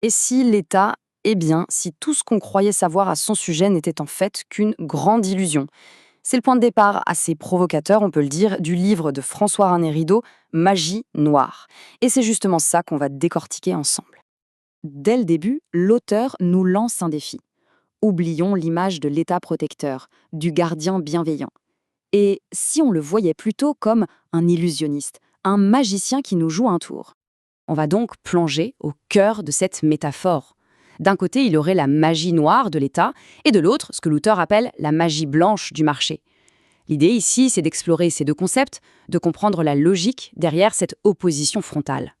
Et si l'État, eh bien, si tout ce qu'on croyait savoir à son sujet n'était en fait qu'une grande illusion. C'est le point de départ assez provocateur, on peut le dire, du livre de François René Rideau, Magie noire. Et c'est justement ça qu'on va décortiquer ensemble. Dès le début, l'auteur nous lance un défi. Oublions l'image de l'État protecteur, du gardien bienveillant. Et si on le voyait plutôt comme un illusionniste, un magicien qui nous joue un tour? On va donc plonger au cœur de cette métaphore. D'un côté, il y aurait la magie noire de l'État, et de l'autre, ce que l'auteur appelle la magie blanche du marché. L'idée ici, c'est d'explorer ces deux concepts, de comprendre la logique derrière cette opposition frontale.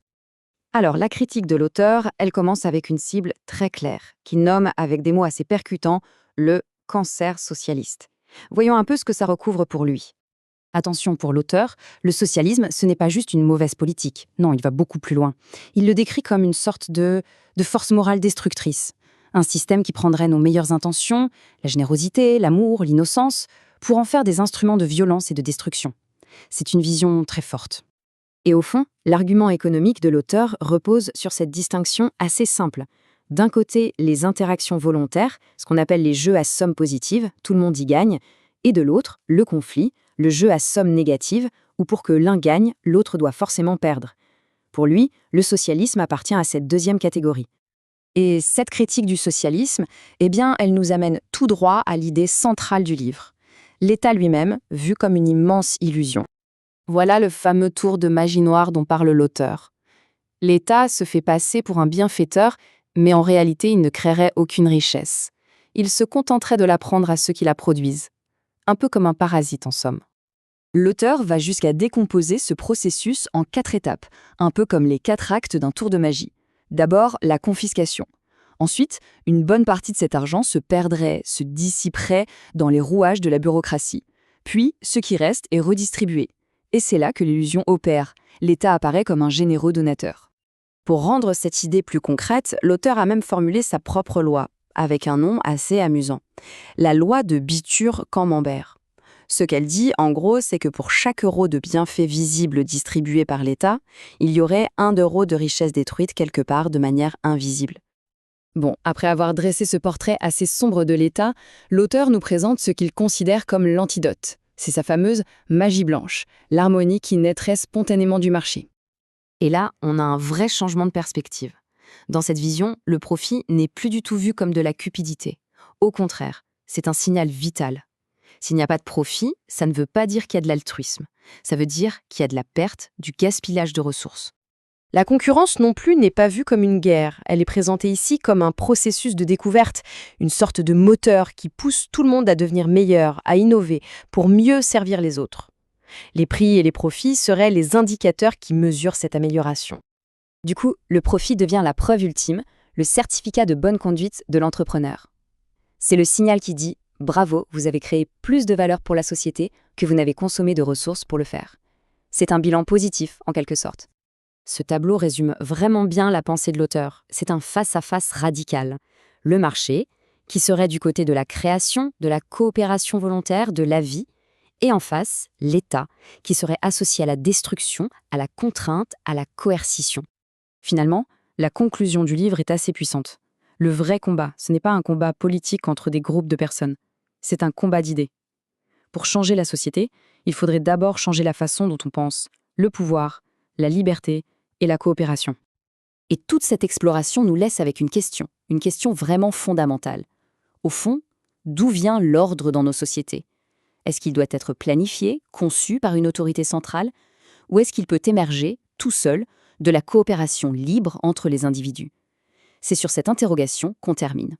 Alors, la critique de l'auteur, elle commence avec une cible très claire, qu'il nomme avec des mots assez percutants le cancer socialiste. Voyons un peu ce que ça recouvre pour lui. Attention, pour l'auteur, le socialisme, ce n'est pas juste une mauvaise politique. Non, il va beaucoup plus loin. Il le décrit comme une sorte de force morale destructrice. Un système qui prendrait nos meilleures intentions, la générosité, l'amour, l'innocence, pour en faire des instruments de violence et de destruction. C'est une vision très forte. Et au fond, l'argument économique de l'auteur repose sur cette distinction assez simple. D'un côté, les interactions volontaires, ce qu'on appelle les jeux à somme positive, tout le monde y gagne, et de l'autre, le conflit, le jeu à somme négative, où pour que l'un gagne, l'autre doit forcément perdre. Pour lui, le socialisme appartient à cette deuxième catégorie. Et cette critique du socialisme, eh bien, elle nous amène tout droit à l'idée centrale du livre. L'État lui-même, vu comme une immense illusion. Voilà le fameux tour de magie noire dont parle l'auteur. L'État se fait passer pour un bienfaiteur, mais en réalité, il ne créerait aucune richesse. Il se contenterait de la prendre à ceux qui la produisent. Un peu comme un parasite en somme. L'auteur va jusqu'à décomposer ce processus en 4 étapes, un peu comme les 4 actes d'un tour de magie. D'abord, la confiscation. Ensuite, une bonne partie de cet argent se perdrait, se dissiperait dans les rouages de la bureaucratie. Puis, ce qui reste est redistribué. Et c'est là que l'illusion opère. L'État apparaît comme un généreux donateur. Pour rendre cette idée plus concrète, l'auteur a même formulé sa propre loi, avec un nom assez amusant. La loi de Bitur-Camembert. Ce qu'elle dit, en gros, c'est que pour chaque euro de bienfait visible distribué par l'État, il y aurait 1 euro de richesse détruite quelque part de manière invisible. Bon, après avoir dressé ce portrait assez sombre de l'État, l'auteur nous présente ce qu'il considère comme l'antidote. C'est sa fameuse magie blanche, l'harmonie qui naîtrait spontanément du marché. Et là, on a un vrai changement de perspective. Dans cette vision, le profit n'est plus du tout vu comme de la cupidité. Au contraire, c'est un signal vital. S'il n'y a pas de profit, ça ne veut pas dire qu'il y a de l'altruisme. Ça veut dire qu'il y a de la perte, du gaspillage de ressources. La concurrence non plus n'est pas vue comme une guerre. Elle est présentée ici comme un processus de découverte, une sorte de moteur qui pousse tout le monde à devenir meilleur, à innover, pour mieux servir les autres. Les prix et les profits seraient les indicateurs qui mesurent cette amélioration. Du coup, le profit devient la preuve ultime, le certificat de bonne conduite de l'entrepreneur. C'est le signal qui dit « Bravo, vous avez créé plus de valeur pour la société que vous n'avez consommé de ressources pour le faire ». C'est un bilan positif, en quelque sorte. Ce tableau résume vraiment bien la pensée de l'auteur. C'est un face-à-face radical. Le marché, qui serait du côté de la création, de la coopération volontaire, de la vie, et en face, l'État, qui serait associé à la destruction, à la contrainte, à la coercition. Finalement, la conclusion du livre est assez puissante. Le vrai combat, ce n'est pas un combat politique entre des groupes de personnes. C'est un combat d'idées. Pour changer la société, il faudrait d'abord changer la façon dont on pense, le pouvoir, la liberté et la coopération. Et toute cette exploration nous laisse avec une question vraiment fondamentale. Au fond, d'où vient l'ordre dans nos sociétés? Est-ce qu'il doit être planifié, conçu par une autorité centrale, ou est-ce qu'il peut émerger, tout seul, de la coopération libre entre les individus? C'est sur cette interrogation qu'on termine.